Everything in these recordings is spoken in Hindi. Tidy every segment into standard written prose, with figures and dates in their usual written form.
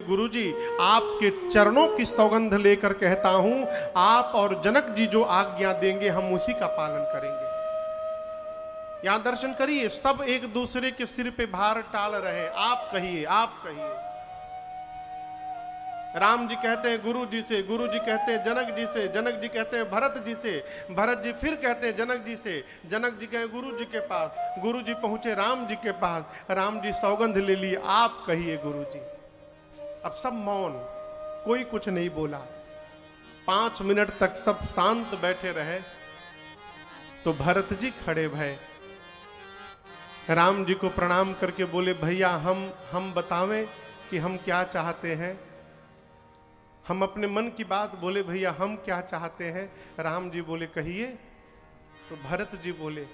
गुरुजी आपके चरणों की सौगंध लेकर कहता हूं, आप और जनक जी जो आज्ञा देंगे हम उसी का पालन करेंगे। यहां दर्शन करिए, सब एक दूसरे के सिर पे भार टाल रहे हैं। आप कहिए, आप कहिए। राम जी कहते हैं गुरु जी से, गुरु जी कहते हैं जनक जी से, जनक जी कहते हैं भरत जी से, भरत जी फिर कहते हैं जनक जी से, जनक जी गए गुरु जी के पास, गुरु जी पहुंचे राम जी के पास, राम जी सौगंध ले लिए। आप कहिए गुरु जी। अब सब मौन, कोई कुछ नहीं बोला। 5 मिनट तक सब शांत बैठे रहे। तो भरत जी खड़े भय, राम जी को प्रणाम करके बोले, भैया हम बतावें कि हम क्या चाहते हैं। हम अपने मन की बात बोले, भैया हम क्या चाहते हैं। राम जी बोले कहिए। तो भरत जी बोले,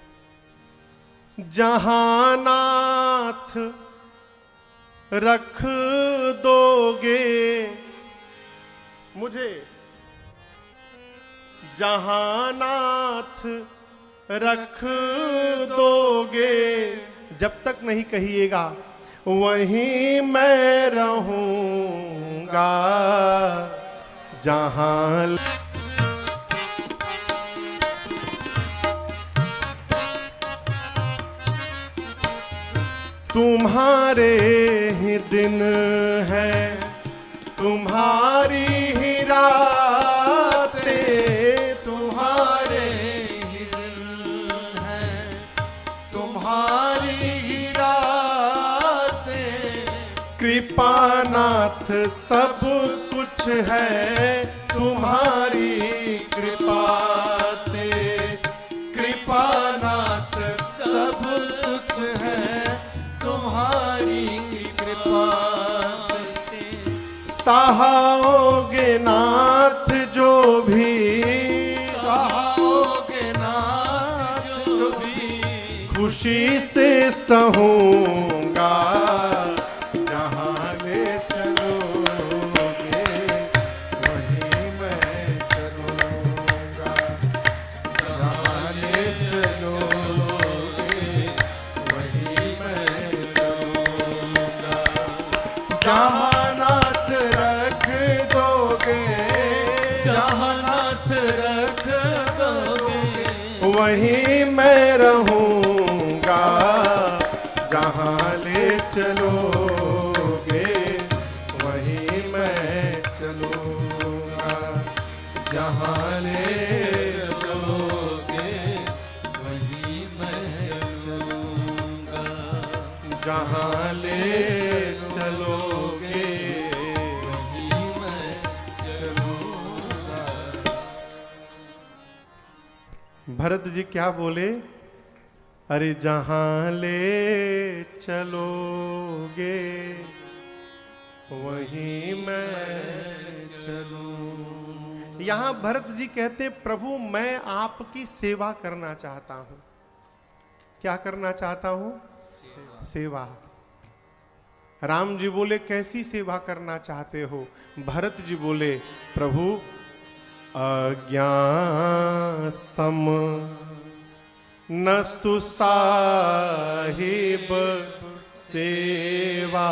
जहानाथ रख दोगे मुझे, जहानाथ रख दोगे, जब तक नहीं कहिएगा वहीं मैं रहूंगा। जहां तुम्हारे ही दिन है, तुम्हारी ही रातें, तुम्हारे ही दिन है, तुम्हारी ही रातें। कृपानाथ सब कुछ है तुम्हारी कृपा ते, कृपानाथ सब कुछ है तुम्हारी कृपा ते। सहाओगे नाथ जो भी, सहाओगे नाथ जो भी, खुशी से सहूंगा। जहां ले चलोगे वहीं मैं चलूंगा। जहां ले चलोगे वहीं मैं चलूंगा। जहां नाथ रख दोगे, जहां नाथ रख दोगे, वहीं मैं रहूंगा। जहां ले चलोगे वहीं मैं चलूंगा। जहां ले चलोगे वहीं मैं चलूंगा। जहां ले चलोगे वहीं मैं चलूंगा। भरत जी क्या बोले, अरे जहां ले चलोगे वहीं मैं चलूं। यहां भरत जी कहते, प्रभु मैं आपकी सेवा करना चाहता हूं। क्या करना चाहता हूं? सेवा। राम जी बोले कैसी सेवा करना चाहते हो? भरत जी बोले, प्रभु अज्ञा सम न सुसाहिब सेवा।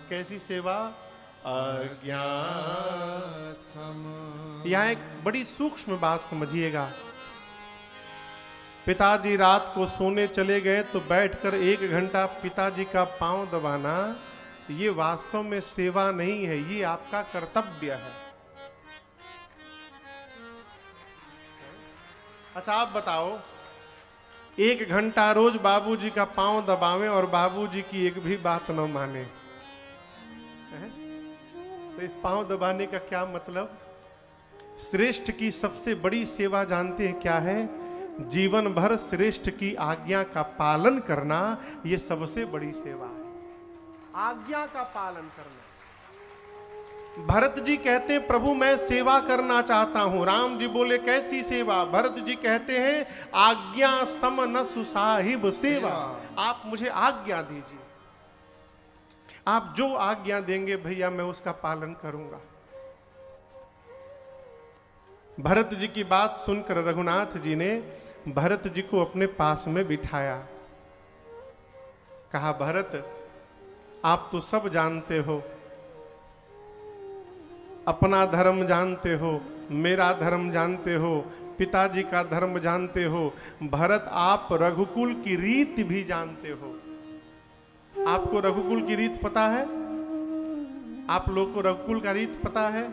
कैसी सेवा? अज्ञा सम। यहां एक बड़ी सूक्ष्म बात समझिएगा। पिताजी रात को सोने चले गए तो बैठकर 1 घंटा पिताजी का पांव दबाना, ये वास्तव में सेवा नहीं है, ये आपका कर्तव्य है। अच्छा आप बताओ, 1 घंटा रोज बाबूजी का पांव दबावें और बाबूजी की एक भी बात न माने, तो इस पांव दबाने का क्या मतलब? श्रेष्ठ की सबसे बड़ी सेवा जानते हैं क्या है? जीवन भर श्रेष्ठ की आज्ञा का पालन करना, यह सबसे बड़ी सेवा है। आज्ञा का पालन करना। भरत जी कहते हैं, प्रभु मैं सेवा करना चाहता हूं। राम जी बोले कैसी सेवा? भरत जी कहते हैं, आज्ञा सम न सुसाहिब सेवा। आप मुझे आज्ञा दीजिए, आप जो आज्ञा देंगे भैया मैं उसका पालन करूंगा। भरत जी की बात सुनकर रघुनाथ जी ने भरत जी को अपने पास में बिठाया। कहा, भरत आप तो सब जानते हो अपना धर्म जानते हो, मेरा धर्म जानते हो, पिताजी का धर्म जानते हो। भरत, आप रघुकुल की रीत भी जानते हो। आपको रघुकुल की रीत पता है? आप लोग को रघुकुल का रीत पता है?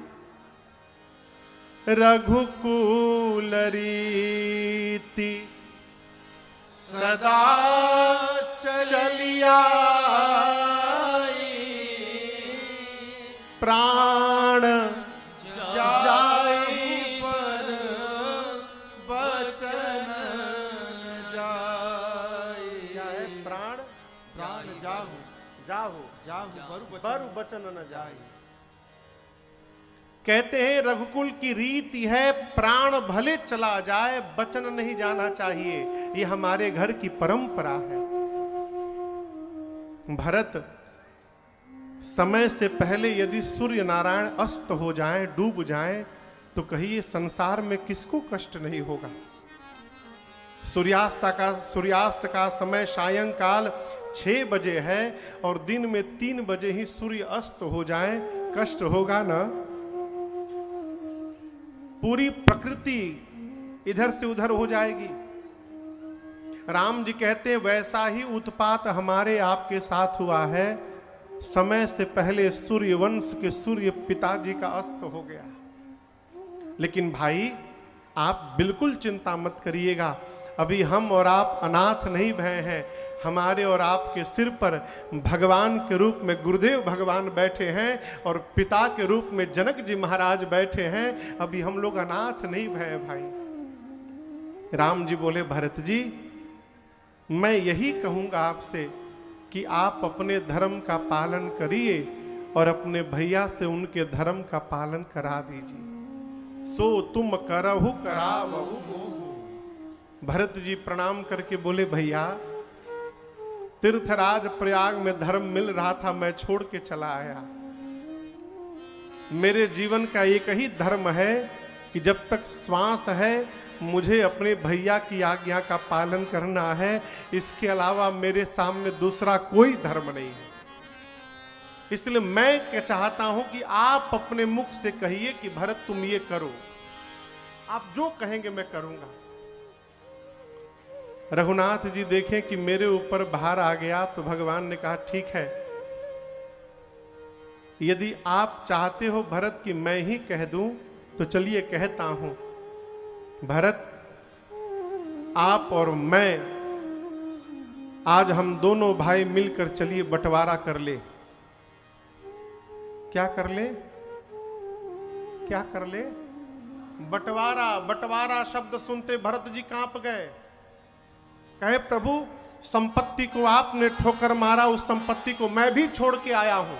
रघुकुल रीति सदा चलिया प्राण जाई पर बचन न जाई। क्या है? प्राण प्राण जाहु जाहु जाहु बरु बचन न जाई। कहते हैं रघुकुल की रीति है, प्राण भले चला जाए बचन नहीं जाना चाहिए। ये हमारे घर की परंपरा है। भरत, समय से पहले यदि सूर्य नारायण अस्त हो जाएं, डूब जाएं, तो कहिए संसार में किसको कष्ट नहीं होगा। सूर्यास्त का समय सायंकाल 6 बजे है और दिन में 3 बजे ही सूर्य अस्त हो जाए, कष्ट होगा ना। पूरी प्रकृति इधर से उधर हो जाएगी। राम जी कहते हैं वैसा ही उत्पात हमारे आपके साथ हुआ है। समय से पहले सूर्य वंश के सूर्य पिताजी का अस्त हो गया। लेकिन भाई, आप बिल्कुल चिंता मत करिएगा। अभी हम और आप अनाथ नहीं भय हैं। हमारे और आपके सिर पर भगवान के रूप में गुरुदेव भगवान बैठे हैं और पिता के रूप में जनक जी महाराज बैठे हैं। अभी हम लोग अनाथ नहीं भय भाई। राम जी बोले भरत जी, मैं यही कहूंगा आपसे कि आप अपने धर्म का पालन करिए और अपने भैया से उनके धर्म का पालन करा दीजिए। सो तुम करहु करावहु मोहु। भरत जी प्रणाम करके बोले भैया, तीर्थराज प्रयाग में धर्म मिल रहा था, मैं छोड़ के चला आया। मेरे जीवन का एक ही धर्म है कि जब तक श्वास है मुझे अपने भैया की आज्ञा का पालन करना है। इसके अलावा मेरे सामने दूसरा कोई धर्म नहीं है। इसलिए मैं चाहता हूं कि आप अपने मुख से कहिए कि भरत तुम ये करो। आप जो कहेंगे मैं करूंगा। रघुनाथ जी देखें कि मेरे ऊपर भार आ गया, तो भगवान ने कहा ठीक है, यदि आप चाहते हो भरत कि मैं ही कह दूं तो चलिए कहता हूं। भरत, आप और मैं आज हम दोनों भाई मिलकर चलिए बंटवारा कर ले। क्या कर ले? क्या कर ले? बंटवारा। बंटवारा शब्द सुनते भरत जी कांप गए। कहे प्रभु, संपत्ति को आपने ठोकर मारा, उस संपत्ति को मैं भी छोड़ के आया हूं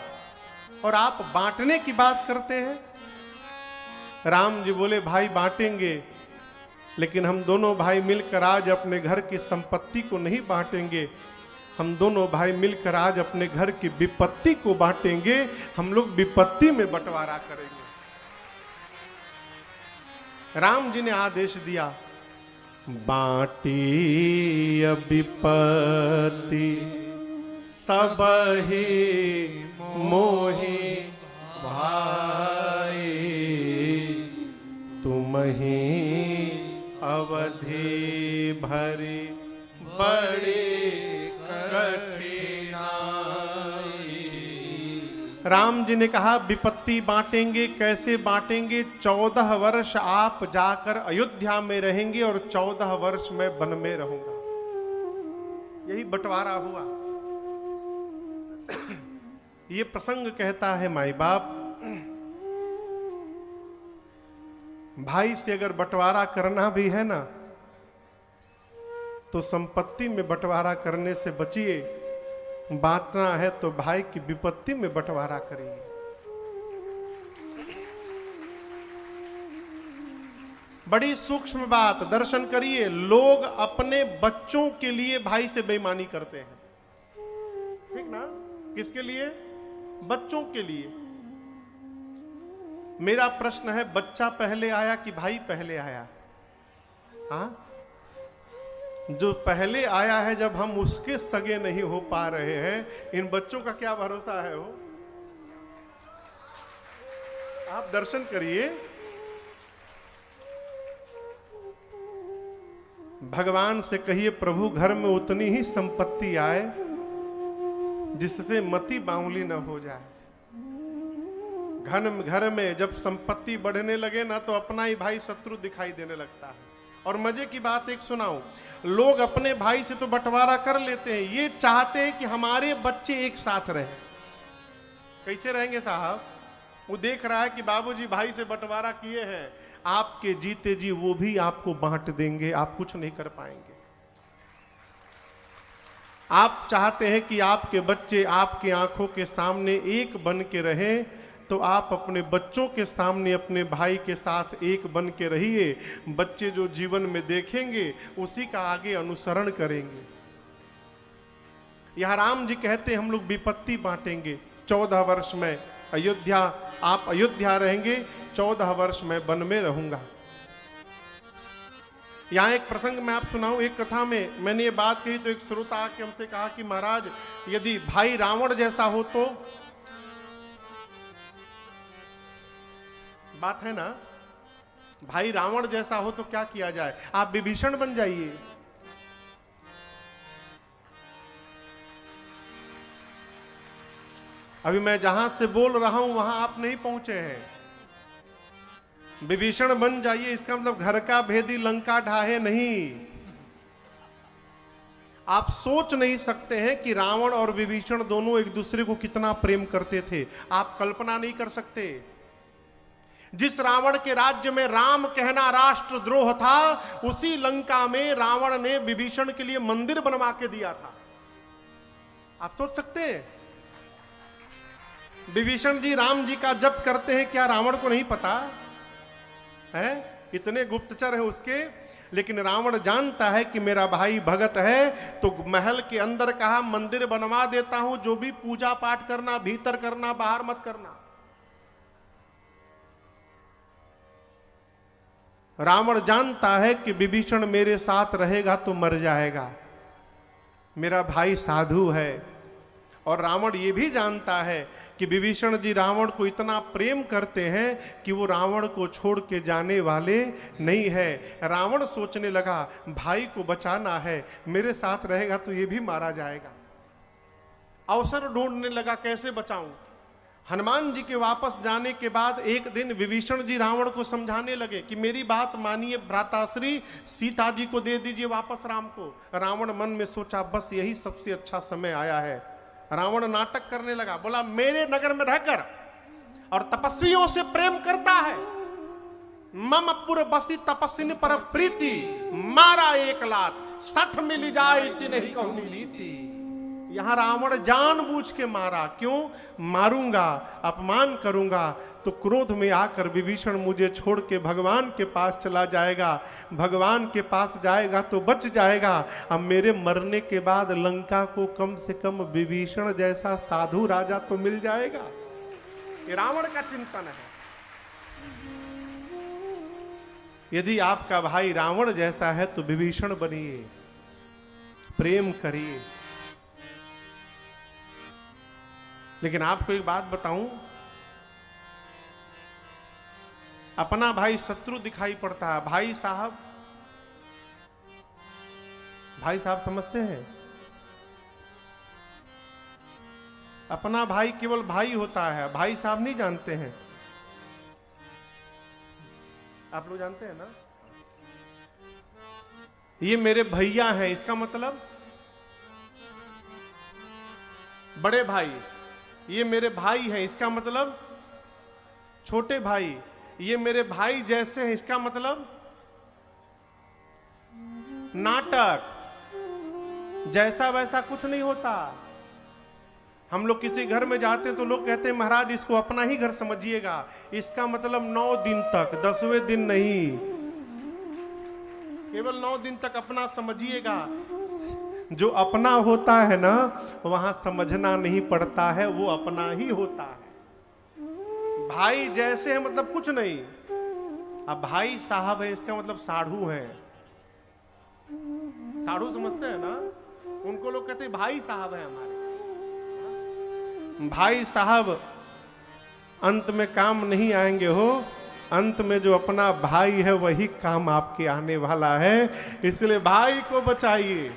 और आप बांटने की बात करते हैं। राम जी बोले भाई बांटेंगे, लेकिन हम दोनों भाई मिलकर आज अपने घर की संपत्ति को नहीं बांटेंगे। हम दोनों भाई मिलकर आज अपने घर की विपत्ति को बांटेंगे। हम लोग विपत्ति में बंटवारा करेंगे। राम जी ने आदेश दिया, बांटी विपत्ति सब ही मोहि भाई, तुम ही अवधि भरी बड़ी कठिनाई। राम जी ने कहा विपत्ति बांटेंगे। कैसे बांटेंगे? 14 वर्ष आप जाकर अयोध्या में रहेंगे और 14 वर्ष मैं वन में रहूंगा। यही बंटवारा हुआ। ये प्रसंग कहता है माई बाप, भाई से अगर बंटवारा करना भी है ना, तो संपत्ति में बंटवारा करने से बचिए। बांटना है तो भाई की विपत्ति में बंटवारा करिए। बड़ी सूक्ष्म बात, दर्शन करिए। लोग अपने बच्चों के लिए भाई से बेईमानी करते हैं, ठीक ना? किसके लिए? बच्चों के लिए। मेरा प्रश्न है, बच्चा पहले आया कि भाई पहले आया? हाँ, जो पहले आया है, जब हम उसके सगे नहीं हो पा रहे हैं, इन बच्चों का क्या भरोसा है? हो आप दर्शन करिए, भगवान से कहिए प्रभु घर में उतनी ही संपत्ति आए जिससे मति बाउली न हो जाए। घर में जब संपत्ति बढ़ने लगे ना तो अपना ही भाई शत्रु दिखाई देने लगता है। और मजे की बात एक सुनाऊं, लोग अपने भाई से तो बंटवारा कर लेते हैं, ये चाहते हैं कि हमारे बच्चे एक साथ रहें। कैसे रहेंगे साहब? वो देख रहा है कि बाबूजी भाई से बंटवारा किए हैं, आपके जीते जी वो भी आपको बांट देंगे, आप कुछ नहीं कर पाएंगे। आप चाहते हैं कि आपके बच्चे आपकी आंखों के सामने एक बन के रहें, तो आप अपने बच्चों के सामने अपने भाई के साथ एक बन के रहिए। बच्चे जो जीवन में देखेंगे उसी का आगे अनुसरण करेंगे। यह राम जी कहते हैं हम लोग विपत्ति बांटेंगे। 14 वर्ष में अयोध्या, आप अयोध्या रहेंगे, 14 वर्ष में वन में रहूंगा। यहां एक प्रसंग मैं आप सुनाऊं। एक कथा में मैंने ये बात कही तो एक श्रोता आके हमसे कहा कि महाराज यदि भाई रावण जैसा हो तो, बात है ना, भाई रावण जैसा हो तो क्या किया जाए? आप विभीषण बन जाइए। अभी मैं जहां से बोल रहा हूं वहां आप नहीं पहुंचे हैं। विभीषण बन जाइए, इसका मतलब घर का भेदी लंका ढाहे नहीं। आप सोच नहीं सकते हैं कि रावण और विभीषण दोनों एक दूसरे को कितना प्रेम करते थे। आप कल्पना नहीं कर सकते। जिस रावण के राज्य में राम कहना राष्ट्रद्रोह था, उसी लंका में रावण ने विभीषण के लिए मंदिर बनवा के दिया था। आप सोच सकते हैं? विभीषण जी राम जी का जप करते हैं, क्या रावण को नहीं पता है? इतने गुप्तचर है उसके, लेकिन रावण जानता है कि मेरा भाई भगत है, तो महल के अंदर कहा मंदिर बनवा देता हूं, जो भी पूजा पाठ करना भीतर करना, बाहर मत करना। रावण जानता है कि विभीषण मेरे साथ रहेगा तो मर जाएगा, मेरा भाई साधु है। और रावण ये भी जानता है कि विभीषण जी रावण को इतना प्रेम करते हैं कि वो रावण को छोड़ के जाने वाले नहीं है। रावण सोचने लगा भाई को बचाना है, मेरे साथ रहेगा तो ये भी मारा जाएगा। अवसर ढूंढने लगा कैसे बचाऊं। हनुमान जी के वापस जाने के बाद एक दिन विभीषण जी रावण को समझाने लगे कि मेरी बात मानिए भ्राताश्री, सीता जी को दे दीजिए वापस राम को। रावण मन में सोचा बस यही सबसे अच्छा समय आया है। रावण नाटक करने लगा, बोला मेरे नगर में रहकर और तपस्वियों से प्रेम करता है, मम पुर बसी तपस्विनी पर प्रीति, मारा एक लात 60 मिली जाए नहीं कहूं नीति। यहां रावण जानबूझ के मारा। क्यों? मारूंगा, अपमान करूंगा तो क्रोध में आकर विभीषण मुझे छोड़ के भगवान के पास चला जाएगा, भगवान के पास जाएगा तो बच जाएगा। अब मेरे मरने के बाद लंका को कम से कम विभीषण जैसा साधु राजा तो मिल जाएगा। ये रावण का चिंतन है। यदि आपका भाई रावण जैसा है तो विभीषण बनिए, प्रेम करिए। लेकिन आपको एक बात बताऊं, अपना भाई शत्रु दिखाई पड़ता है। भाई साहब समझते हैं? अपना भाई केवल भाई होता है, भाई साहब नहीं जानते हैं। आप लोग जानते हैं ना? ये मेरे भैया हैं, इसका मतलब बड़े भाई। ये मेरे भाई हैं, इसका मतलब छोटे भाई। ये मेरे भाई जैसे हैं, इसका मतलब नाटक। जैसा वैसा कुछ नहीं होता। हम लोग किसी घर में जाते हैं तो लोग कहते हैं महाराज इसको अपना ही घर समझिएगा। इसका मतलब 9 दिन तक, 10वें दिन नहीं, केवल 9 दिन तक अपना समझिएगा। जो अपना होता है ना, वहां समझना नहीं पड़ता है, वो अपना ही होता है। भाई जैसे है मतलब कुछ नहीं। अब भाई साहब है, इसका मतलब साढ़ू है। साढ़ू समझते हैं ना? उनको लोग कहते हैं भाई साहब है हमारे। भाई साहब अंत में काम नहीं आएंगे हो, अंत में जो अपना भाई है वही काम आपके आने वाला है, इसलिए भाई को बचाइए।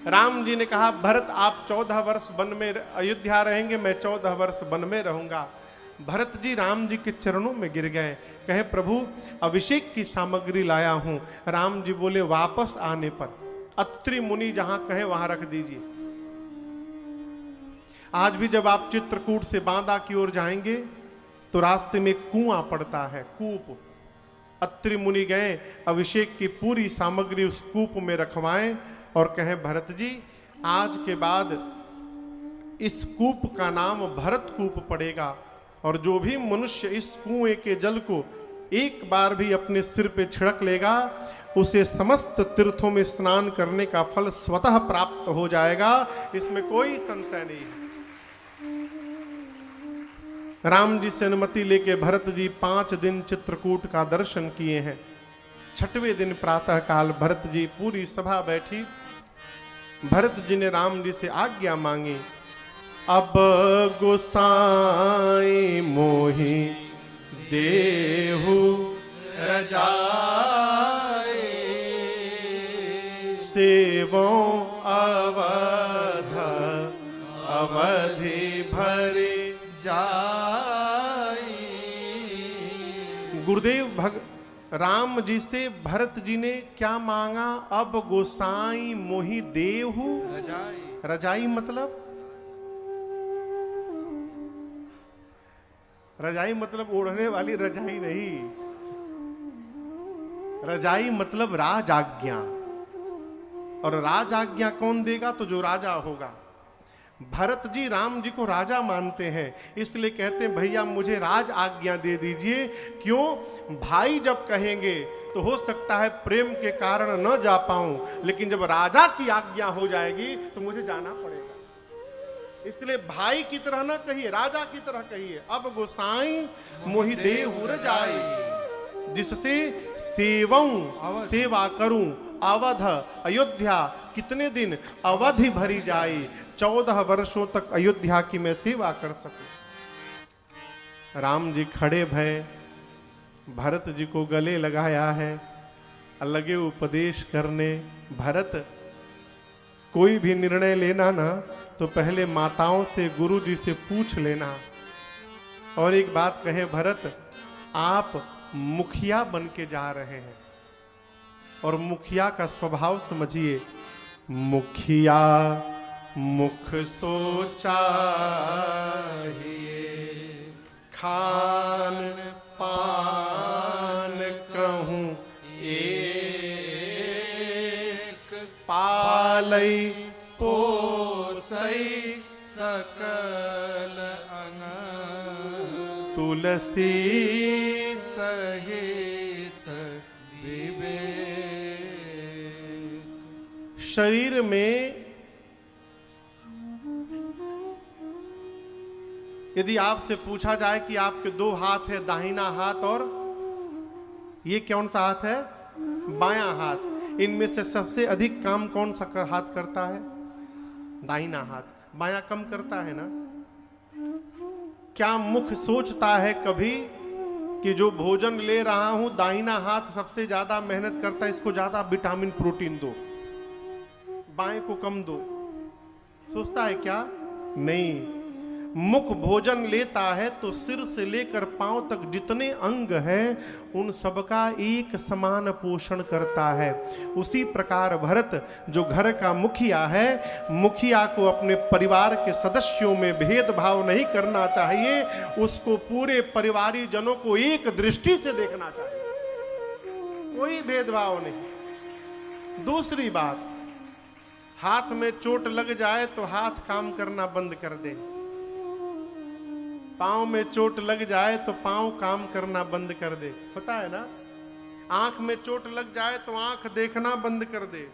राम जी ने कहा भरत आप 14 वर्ष वन में अयोध्या रहेंगे, मैं 14 वर्ष वन में रहूंगा। भरत जी राम जी के चरणों में गिर गए, कहे प्रभु अभिषेक की सामग्री लाया हूं। राम जी बोले वापस आने पर अत्रि मुनि जहां कहे वहां रख दीजिए। आज भी जब आप चित्रकूट से बांदा की ओर जाएंगे तो रास्ते में कुआं पड़ता है, कूप। अत्रि मुनि गए, अभिषेक की पूरी सामग्री उस कूप में रखवाएं और कहें भरत जी आज के बाद इस कूप का नाम भरत कूप पड़ेगा, और जो भी मनुष्य इस कुएं के जल को एक बार भी अपने सिर पे छिड़क लेगा उसे समस्त तीर्थों में स्नान करने का फल स्वतः प्राप्त हो जाएगा, इसमें कोई संशय नहीं है। राम जी से अनुमति लेके भरत जी 5 दिन चित्रकूट का दर्शन किए हैं। 6वें दिन प्रातः काल भरत जी पूरी सभा बैठी, भरत जी ने राम जी से आज्ञा मांगी। अब गोसाई मोहि देहु रजाए सेवो अवध अवधि भरे जाए। गुरुदेव राम जी से भरत जी ने क्या मांगा? अब गोसाई मोहि देहु रजाई। रजाई मतलब रजाई मतलब ओढ़ने वाली रजाई नहीं, रजाई मतलब राज आज्ञा। और राज आज्ञा कौन देगा? तो जो राजा होगा। भरत जी राम जी को राजा मानते हैं, इसलिए कहते हैं भैया मुझे राज आज्ञा दे दीजिए। क्यों? भाई जब कहेंगे तो हो सकता है प्रेम के कारण न जा पाऊं, लेकिन जब राजा की आज्ञा हो जाएगी तो मुझे जाना पड़ेगा। इसलिए भाई की तरह ना कहिए, राजा की तरह कहिए। अब गोसाई मोहि देहु रजाई, जिससे सेवऊं सेवा करूं अवध अयोध्या कितने दिन अवधि भरी जाए, 14 वर्षों तक अयोध्या की मैं सेवा कर सकूं। राम जी खड़े भय, भरत जी को गले लगाया है, लगे उपदेश करने। भरत कोई भी निर्णय लेना ना तो पहले माताओं से गुरु जी से पूछ लेना। और एक बात कहें भरत, आप मुखिया बन के जा रहे हैं, और मुखिया का स्वभाव समझिए। मुखिया मुख सोचा खान पान कहूं एक, पालई पोसई सकल अंग, तुलसी सहित विवेक। शरीर में यदि आपसे पूछा जाए कि आपके 2 हाथ है, दाहिना हाथ और ये कौन सा हाथ है? बायां हाथ, इनमें से सबसे अधिक काम कौन सा हाथ करता है? दाहिना हाथ। बायां कम करता है ना? क्या मुख सोचता है कभी कि जो भोजन ले रहा हूं दाहिना हाथ सबसे ज्यादा मेहनत करता है, इसको ज्यादा विटामिन प्रोटीन दो, बाएं को कम दो? सोचता है क्या? नहीं। मुख भोजन लेता है तो सिर से लेकर पांव तक जितने अंग हैं उन सबका एक समान पोषण करता है। उसी प्रकार भरत जो घर का मुखिया है, मुखिया को अपने परिवार के सदस्यों में भेदभाव नहीं करना चाहिए, उसको पूरे परिवारी जनों को एक दृष्टि से देखना चाहिए, कोई भेदभाव नहीं। दूसरी बात, हाथ में चोट लग जाए तो हाथ काम करना बंद कर दे, पांव में चोट लग जाए तो पांव काम करना बंद कर दे। पता है ना? आंख में चोट लग जाए तो आंख देखना बंद कर दे।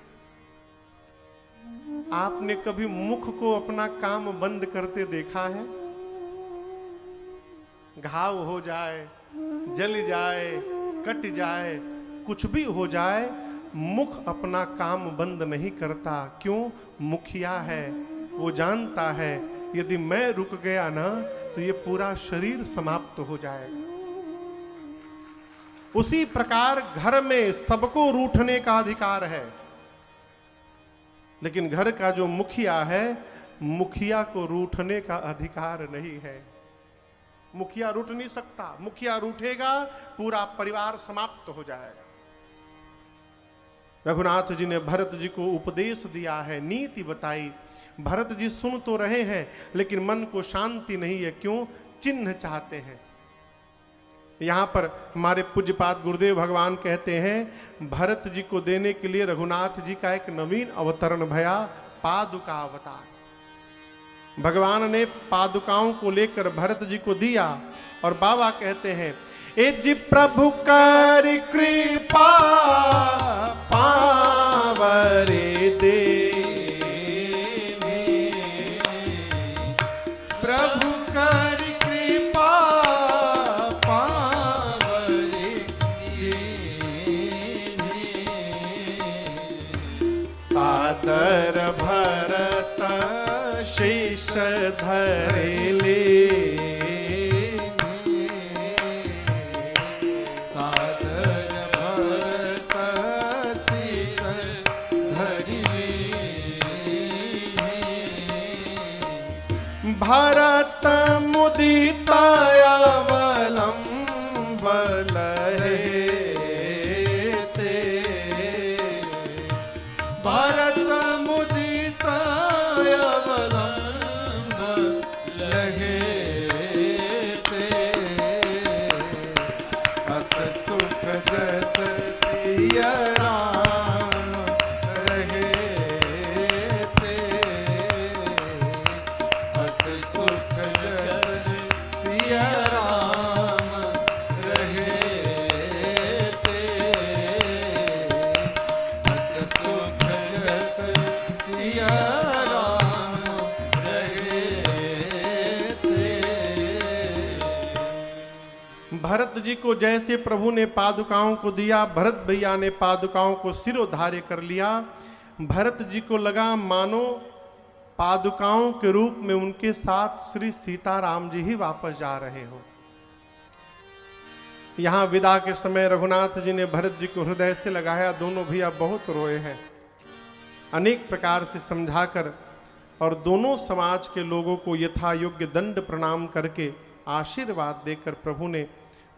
आपने कभी मुख को अपना काम बंद करते देखा है? घाव हो जाए, जल जाए, कट जाए, कुछ भी हो जाए, मुख अपना काम बंद नहीं करता। क्यों? मुखिया है, वो जानता है यदि मैं रुक गया ना तो ये पूरा शरीर समाप्त हो जाएगा। उसी प्रकार घर में सबको रूठने का अधिकार है, लेकिन घर का जो मुखिया है, मुखिया को रूठने का अधिकार नहीं है। मुखिया रूठ नहीं सकता, मुखिया रूठेगा पूरा परिवार समाप्त हो जाएगा। रघुनाथ जी ने भरत जी को उपदेश दिया है, नीति बताई। भरत जी सुन तो रहे हैं, लेकिन मन को शांति नहीं है। क्यों? चिन्ह चाहते हैं। यहां पर हमारे पूज्यपाद गुरुदेव भगवान कहते हैं, भरत जी को देने के लिए रघुनाथ जी का एक नवीन अवतरण भया, पादुका अवतार। भगवान ने पादुकाओं को लेकर भरत जी को दिया और बाबा कहते हैं, ए जी प्रभु कर कृपा पावरे दे, प्रभु कर कृपा पावरे सादर भरत शीश धरे ले, भरत मुदित अवलंब लहे ते, भरत मुदित अवलंब लगे ते, अस सुख जस सिया राम रहे ते, अस सुख जस सिया राम रहे ते, अस सुख जस सिया राम रहे ते। भरत जी को जैसे प्रभु ने पादुकाओं को दिया, भरत भैया ने पादुकाओं को सिरोधार्य कर लिया। भरत जी को लगा मानो पादुकाओं के रूप में उनके साथ श्री सीताराम जी ही वापस जा रहे हो। यहां विदा के समय रघुनाथ जी ने भरत जी को हृदय से लगाया। दोनों भैया बहुत रोए हैं, अनेक प्रकार से समझाकर, और दोनों समाज के लोगों को यथा योग्य दंड प्रणाम करके आशीर्वाद देकर प्रभु ने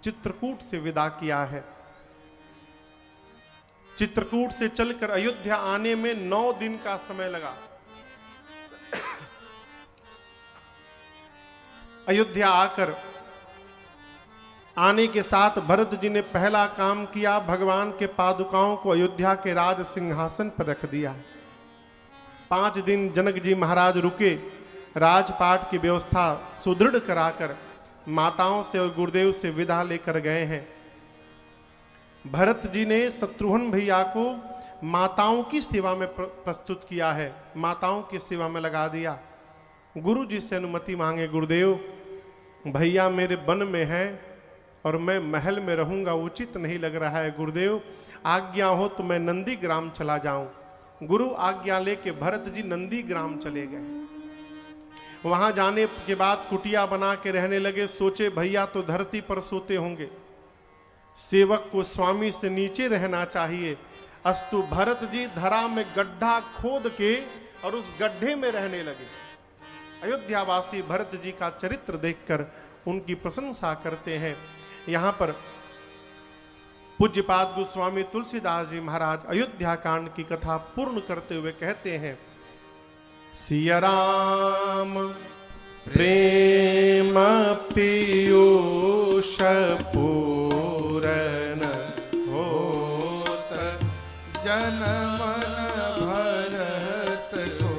चित्रकूट से विदा किया है। चित्रकूट से चलकर अयोध्या आने में 9 दिन का समय लगा। अयोध्या आकर आने के साथ भरत जी ने पहला काम किया, भगवान के पादुकाओं को अयोध्या के राज सिंहासन पर रख दिया। 5 दिन जनक जी महाराज रुके, राजपाट की व्यवस्था सुदृढ़ कराकर माताओं से और गुरुदेव से विदा लेकर गए हैं। भरत जी ने शत्रुघ्न भैया को माताओं की सेवा में प्रस्तुत किया है, माताओं की सेवा में लगा दिया। गुरु जी से अनुमति मांगे, गुरुदेव भैया मेरे वन में हैं और मैं महल में रहूंगा, उचित नहीं लग रहा है। गुरुदेव आज्ञा हो तो मैं नंदी ग्राम चला जाऊं। गुरु आज्ञा लेके भरत जी नंदी ग्राम चले गए। वहां जाने के बाद कुटिया बना के रहने लगे। सोचे भैया तो धरती पर सोते होंगे, सेवक को स्वामी से नीचे रहना चाहिए। अस्तु भरत जी धरा में गड्ढा खोद के और उस गड्ढे में रहने लगे। अयोध्यावासी भरत जी का चरित्र देखकर उनकी प्रशंसा करते हैं। यहां पर पूज्यपाद गोस्वामी तुलसीदास जी महाराज अयोध्या कांड की कथा पूर्ण करते हुए कहते हैं, सिया राम प्रेम पीयूष पूरन होत जन मन भरत को,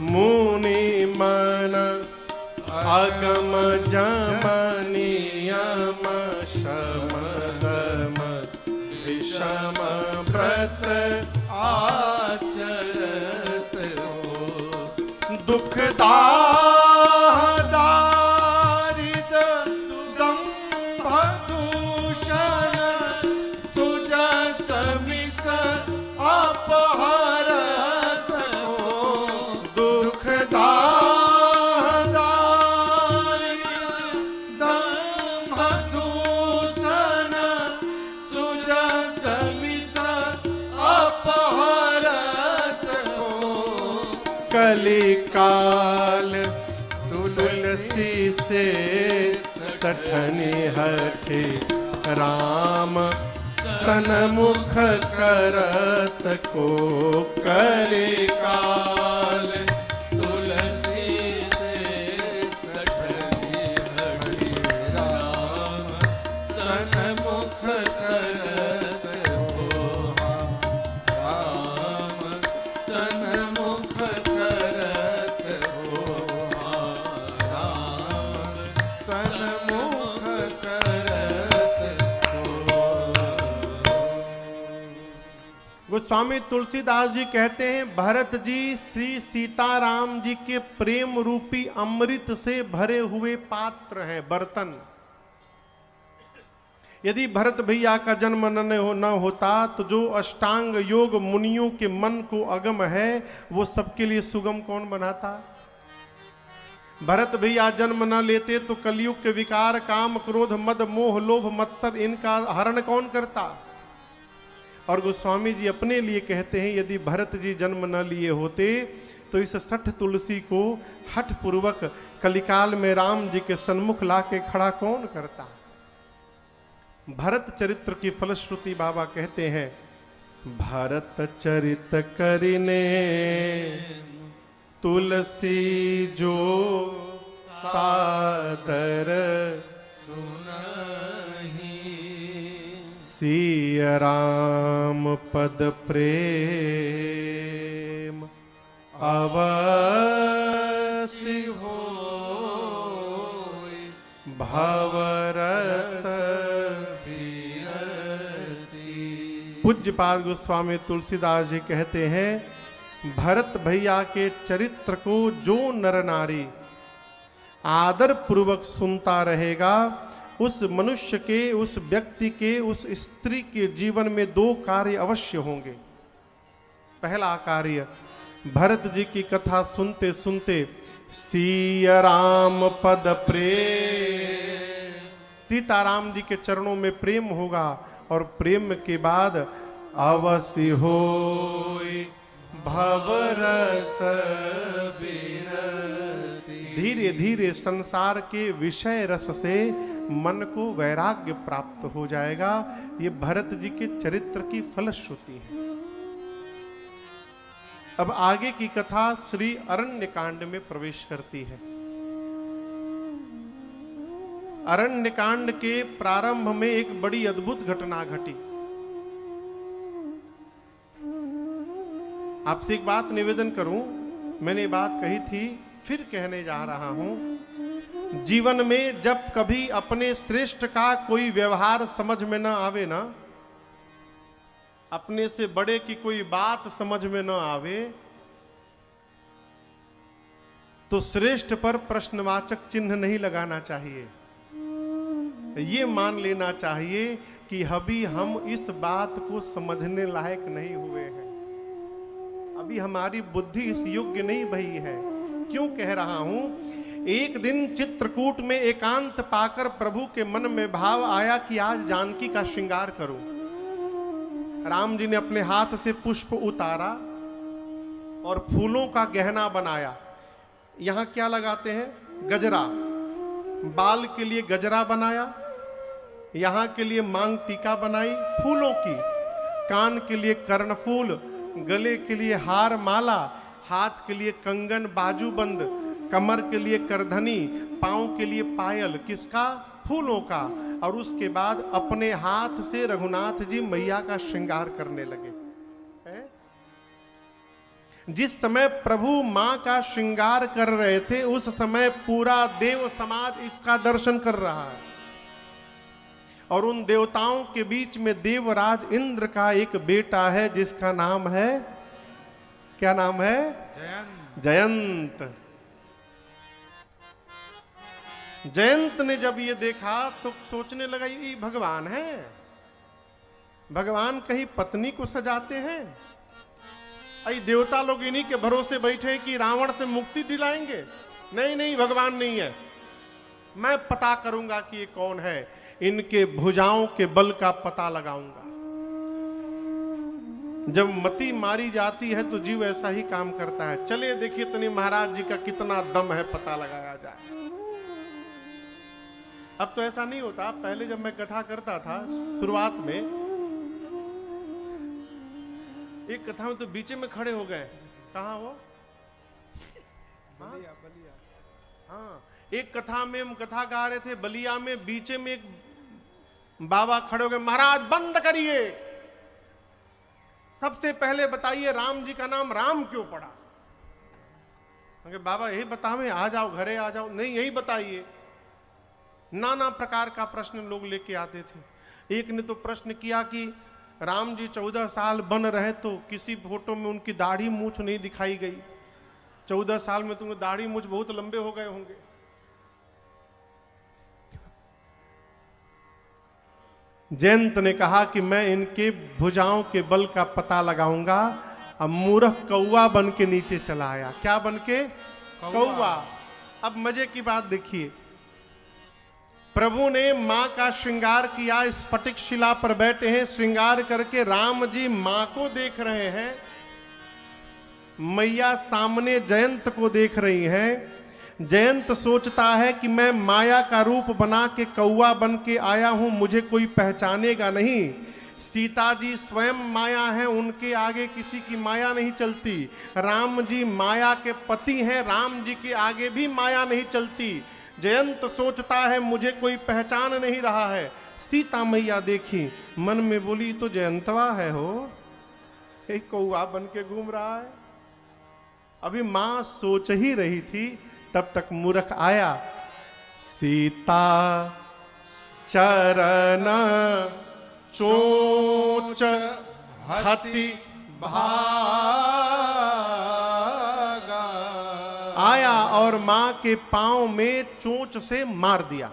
मुनि मन अगम जमनियम शम दम विषम व्रत आचरत हो, दुखदा दारिद दंभ दूषण सुजस मिस अपहरत हो, दुखदा कलिकाल तुलसी से सठनी हठे राम सनमुख करत को कलिकाल तुलसी से सठनी हठे राम सनमुख करत हो राम सनमुख करत हो राम सनमुख करत हो। गोस्वामी तुलसीदास जी कहते हैं, भरत जी श्री सीताराम जी के प्रेम रूपी अमृत से भरे हुए पात्र हैं, बर्तन। यदि भरत भैया का जन्म न होता तो जो अष्टांग योग मुनियों के मन को अगम है वो सबके लिए सुगम कौन बनाता। भरत भैया जन्म न लेते तो कलयुग के विकार काम क्रोध मद मोह लोभ मत्सर इनका हरण कौन करता। और गोस्वामी जी अपने लिए कहते हैं, यदि भरत जी जन्म न लिए होते तो इस सठ तुलसी को हठ पूर्वक कलिकाल में राम जी के सन्मुख लाके खड़ा कौन करता। भरत चरित्र की फलश्रुति बाबा कहते हैं, भरत चरित करिने तुलसी जो सादर सुनहि सिया राम पद प्रेम अवसि होय भवरस। पूज्यपाद गोस्वामी तुलसीदास जी कहते हैं, भरत भैया के चरित्र को जो नर नारी आदर पूर्वक सुनता रहेगा, उस मनुष्य के, उस व्यक्ति के, उस स्त्री के जीवन में दो कार्य अवश्य होंगे। पहला कार्य, भरत जी की कथा सुनते सुनते सिया राम पद प्रेम, सीताराम जी के चरणों में प्रेम होगा। और प्रेम के बाद अवसि होय भवरस बिरति, धीरे धीरे संसार के विषय रस से मन को वैराग्य प्राप्त हो जाएगा। ये भरत जी के चरित्र की फलश्रुति है। अब आगे की कथा श्री अरण्य कांड में प्रवेश करती है। अरण्य कांड के प्रारंभ में एक बड़ी अद्भुत घटना घटी। आपसे एक बात निवेदन करूं, मैंने बात कही थी फिर कहने जा रहा हूं। जीवन में जब कभी अपने श्रेष्ठ का कोई व्यवहार समझ में ना आवे ना, अपने से बड़े की कोई बात समझ में ना आवे, तो श्रेष्ठ पर प्रश्नवाचक चिन्ह नहीं लगाना चाहिए। ये मान लेना चाहिए कि अभी हम इस बात को समझने लायक नहीं हुए हैं, अभी हमारी बुद्धि इस योग्य नहीं भई है। क्यों कह रहा हूं? एक दिन चित्रकूट में एकांत पाकर प्रभु के मन में भाव आया कि आज जानकी का श्रृंगार करूं। राम जी ने अपने हाथ से पुष्प उतारा और फूलों का गहना बनाया। यहां क्या लगाते हैं? गजरा। बाल के लिए गजरा बनाया, यहां के लिए मांग टीका बनाई फूलों की, कान के लिए कर्णफूल, गले के लिए हार माला, हाथ के लिए कंगन बाजूबंद, कमर के लिए करधनी, पांव के लिए पायल। किसका? फूलों का। और उसके बाद अपने हाथ से रघुनाथ जी मैया का श्रृंगार करने लगे। जिस समय प्रभु मां का श्रृंगार कर रहे थे, उस समय पूरा देव समाज इसका दर्शन कर रहा है। और उन देवताओं के बीच में देवराज इंद्र का एक बेटा है जिसका नाम है, क्या नाम है? जयंत। जयंत। जयंत ने जब ये देखा तो सोचने लगा ये भगवान है, भगवान कहीं पत्नी को सजाते हैं? अरे देवता लोग इन्हीं के भरोसे बैठे कि रावण से मुक्ति दिलाएंगे। नहीं नहीं, भगवान नहीं है, मैं पता करूंगा कि ये कौन है, इनके भुजाओं के बल का पता लगाऊंगा। जब मति मारी जाती है तो जीव ऐसा ही काम करता है। चलिए देखिए तनी महाराज जी का कितना दम है, पता लगाया जाए। अब तो ऐसा नहीं होता। पहले जब मैं कथा करता था शुरुआत में, एक कथा में तो बीच में खड़े हो गए। कहाँ वो? बलिया बलिया। हाँ, एक कथा में हम कथा गा रहे थे बलिया में, बीच में एक बाबा खड़े हो गए, महाराज बंद करिए, सबसे पहले बताइए राम जी का नाम राम क्यों पड़ा? बाबा यही बतावे, आ जाओ घरे आ जाओ। नहीं, यही बताइए। नाना प्रकार का प्रश्न लोग लेके आते थे। एक ने तो प्रश्न किया कि राम जी 14 साल बन रहे तो किसी फोटो में उनकी दाढ़ी मूछ नहीं दिखाई गई। 14 साल में तुमने दाढ़ी मूछ बहुत लंबे हो गए होंगे। जयंत ने कहा कि मैं इनके भुजाओं के बल का पता लगाऊंगा। अब मूर्ख कौवा बन के नीचे चला आया। क्या बन के? कौवा। अब मजे की बात देखिए, प्रभु ने मां का श्रृंगार किया, स्फटिक शिला पर बैठे हैं, श्रृंगार करके राम जी मां को देख रहे हैं, मैया सामने जयंत को देख रही हैं। जयंत सोचता है कि मैं माया का रूप बना के कौवा बन के आया हूं, मुझे कोई पहचानेगा नहीं। सीता जी स्वयं माया हैं, उनके आगे किसी की माया नहीं चलती। राम जी माया के पति हैं, राम जी के आगे भी माया नहीं चलती। जयंत सोचता है मुझे कोई पहचान नहीं रहा है। सीता मैया देखी, मन में बोली तो जयंतवा है हो, एक कौवा बन के घूम रहा है। अभी मां सोच ही रही थी, तब तक मूर्ख आया। सीता चरण चोच हति भागा। आया और मां के पांव में चोंच से मार दिया।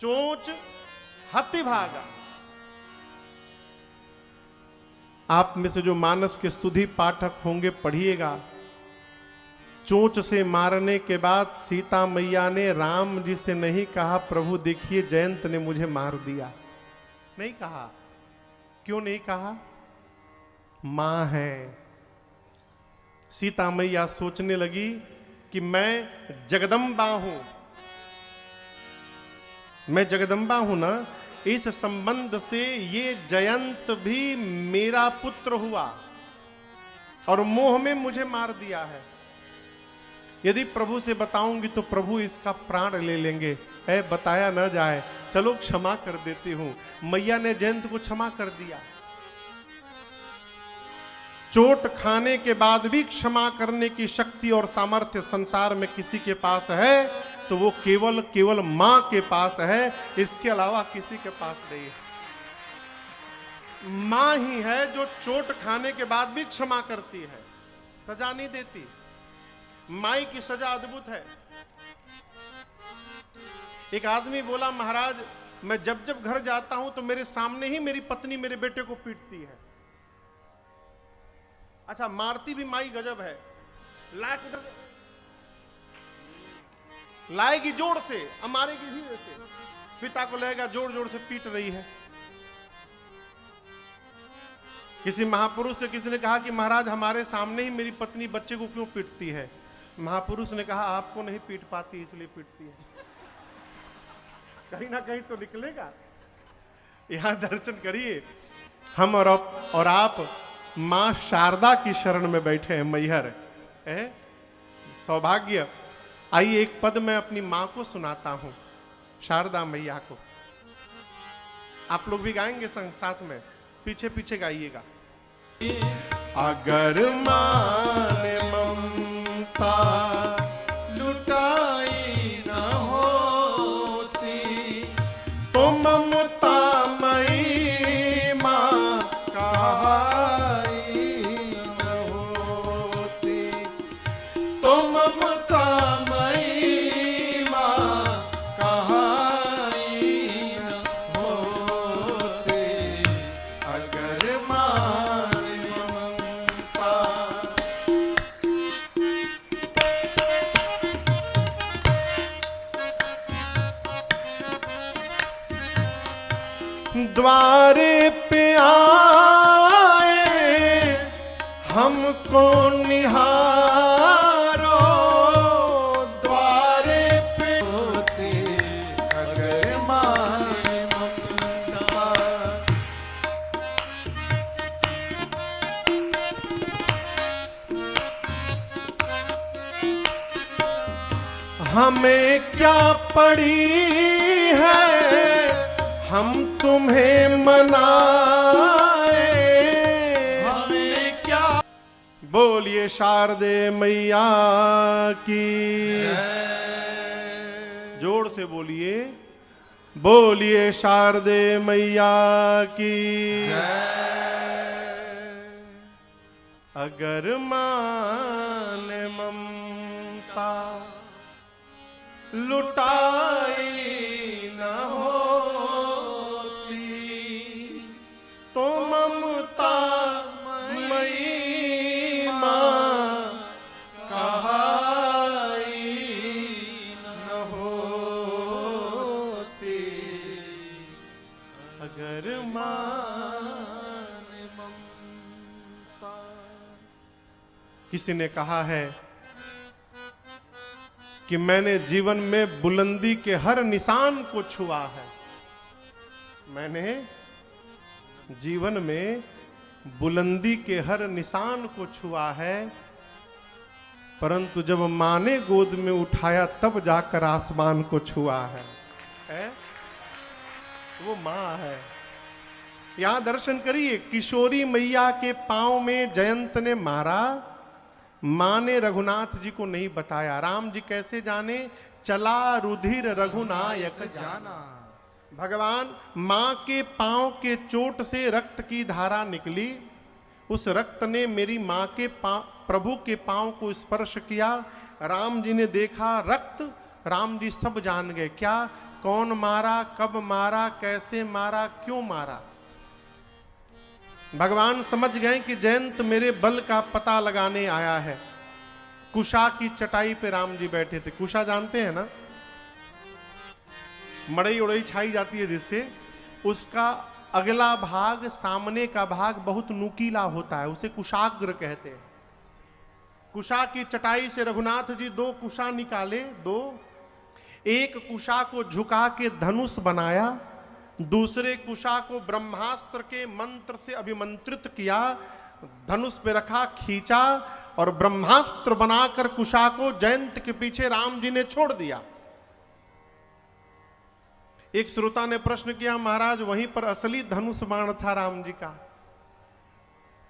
चोंच हति भागा। आप में से जो मानस के सुधी पाठक होंगे पढ़िएगा। चोंच से मारने के बाद सीता मैया ने राम जी से नहीं कहा प्रभु देखिए जयंत ने मुझे मार दिया, नहीं कहा। क्यों नहीं कहा? मां है। सीता मैया सोचने लगी कि मैं जगदम्बा हूं, मैं जगदम्बा हूं ना, इस संबंध से ये जयंत भी मेरा पुत्र हुआ और मोह में मुझे मार दिया है। यदि प्रभु से बताऊंगी तो प्रभु इसका प्राण ले लेंगे। बताया न जाए, चलो क्षमा कर देती हूं। मैया ने जयंत को क्षमा कर दिया। चोट खाने के बाद भी क्षमा करने की शक्ति और सामर्थ्य संसार में किसी के पास है तो वो केवल केवल मां के पास है, इसके अलावा किसी के पास नहीं है। मां ही है जो चोट खाने के बाद भी क्षमा करती है, सजा नहीं देती। माई की सजा अद्भुत है। एक आदमी बोला महाराज मैं जब जब घर जाता हूं तो मेरे सामने ही मेरी पत्नी मेरे बेटे को पीटती है। अच्छा, मारती भी माई गजब है। लाएगी जोर से, मारेगी धीरे से। पिता को लेगा जोर जोर से पीट रही है। किसी महापुरुष से किसी ने कहा कि महाराज हमारे सामने ही मेरी पत्नी बच्चे को क्यों पीटती है? महापुरुष ने कहा आपको नहीं पीट पाती इसलिए पीटती है। कहीं ना कहीं तो निकलेगा। यहां दर्शन करिए, हम और आप मां शारदा की शरण में बैठे हैं। मैहर है सौभाग्य। आइए एक पद मैं अपनी मां को सुनाता हूं, शारदा मैया को। आप लोग भी गाएंगे संग साथ में, पीछे पीछे गाइएगा। अगर मां ने ममता लुटाई न होती तो ममता मई मां कहाई न होती, तो ममता मई मां कहाई न होती। अगर मां ने ममता द्वारे पे आए को निहारो द्वारे पे होते अगर माने ममता। हमें क्या पड़ी है हम तुम्हें मनाए। हमें क्या बोलिए शारदे मैया की जोर से बोलिए। बोलिए शारदे मैया की अगर मान ममता लुटाई न होती तो ममता मई मां कहाई न होती। अगर मान ममता। किसी ने कहा है कि मैंने जीवन में बुलंदी के हर निशान को छुआ है। मैंने जीवन में बुलंदी के हर निशान को छुआ है, परंतु जब माँ ने गोद में उठाया तब जाकर आसमान को छुआ है। वो माँ है। यहां दर्शन करिए। किशोरी मैया के पांव में जयंत ने मारा, मां ने रघुनाथ जी को नहीं बताया। राम जी कैसे जाने? चला रुधिर रघुनायक जाना। भगवान मां के पांव के चोट से रक्त की धारा निकली। उस रक्त ने मेरी मां के प्रभु के पांव को स्पर्श किया। राम जी ने देखा रक्त, राम जी सब जान गए। क्या? कौन मारा, कब मारा, कैसे मारा, क्यों मारा। भगवान समझ गए कि जयंत मेरे बल का पता लगाने आया है। कुशा की चटाई पे राम जी बैठे थे। कुशा जानते हैं ना, मड़ई उड़ई छाई जाती है जिससे, उसका अगला भाग, सामने का भाग बहुत नुकीला होता है, उसे कुशाग्र कहते हैं। कुशा की चटाई से रघुनाथ जी 2 कुशा निकाले। 2, एक कुशा को झुका के धनुष बनाया, दूसरे कुशा को ब्रह्मास्त्र के मंत्र से अभिमंत्रित किया, धनुष पे रखा, खींचा और ब्रह्मास्त्र बनाकर कुशा को जयंत के पीछे राम जी ने छोड़ दिया। एक श्रोता ने प्रश्न किया, महाराज वहीं पर असली धनुष बाण था राम जी का,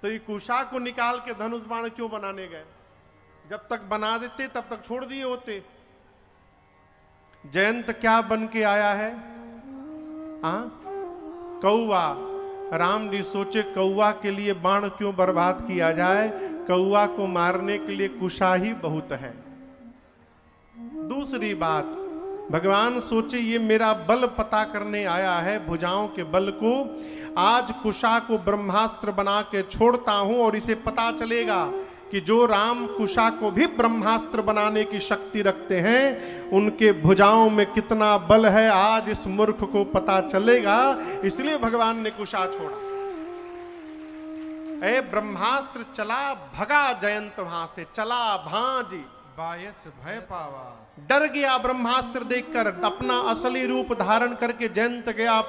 तो ये कुशा को निकाल के धनुष बाण क्यों बनाने गए? जब तक बना देते तब तक छोड़ दिए होते। जयंत क्या बन के आया है? कौवा। राम जी सोचे कौवा के लिए बाण क्यों बर्बाद किया जाए, कौवा को मारने के लिए कुशा ही बहुत है। दूसरी बात, भगवान सोचे ये मेरा बल पता करने आया है, भुजाओं के बल को। आज कुशा को ब्रह्मास्त्र बना के छोड़ता हूं और इसे पता चलेगा कि जो राम कुशा को भी ब्रह्मास्त्र बनाने की शक्ति रखते हैं, उनके भुजाओं में कितना बल है आज इस मूर्ख को पता चलेगा। इसलिए भगवान ने कुशा छोड़ा। ए ब्रह्मास्त्र चला, भगा जयंत वहां से, चला भांज बायस भय पावा। डर गया ब्रह्मास्त्र देखकर। अपना असली रूप धारण करके जयंत गया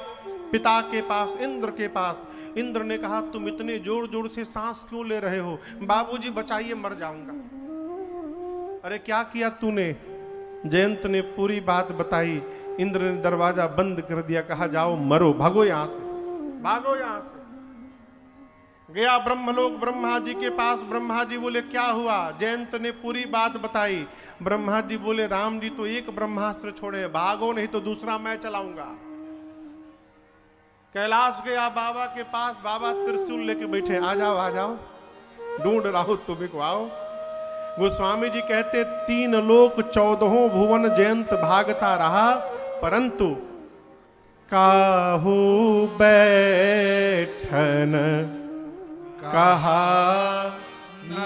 पिता के पास, इंद्र के पास। इंद्र ने कहा तुम इतने जोर जोर से सांस क्यों ले रहे हो? बाबूजी बचाइए, मर जाऊंगा। अरे क्या किया तूने? जयंत ने पूरी बात बताई। इंद्र ने दरवाजा बंद कर दिया, कहा जाओ मरो, भागो यहां से, भागो यहां से। गया ब्रह्मलोक ब्रह्मा जी के पास। ब्रह्मा जी बोले क्या हुआ? जयंत ने पूरी बात बताई। ब्रह्मा जी बोले राम जी तो एक ब्रह्मास्त्र छोड़े, भागो नहीं तो दूसरा मैं चलाऊंगा। कैलाश गया बाबा के पास। बाबा त्रिशूल लेके बैठे, आ जाओ आ जाओ, ढूंढ रहा हूं तुम्हें को, आओ। गोस्वामी जी कहते 3 लोक 14 भुवन जयंत भागता रहा, परंतु काहू बैठन कहा न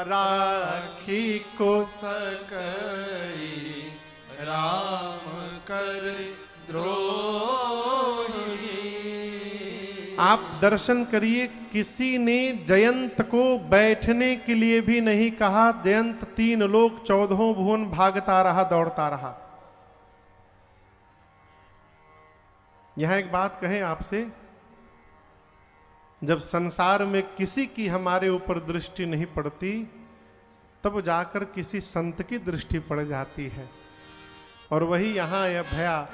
राखी को सकई राम कर द्रोही। आप दर्शन करिए, किसी ने जयंत को बैठने के लिए भी नहीं कहा। जयंत 3 लोक 14 भुवन भागता रहा, दौड़ता रहा। यहां एक बात कहें आपसे, जब संसार में किसी की हमारे ऊपर दृष्टि नहीं पड़ती, तब जाकर किसी संत की दृष्टि पड़ जाती है। और वही यहां यह भया,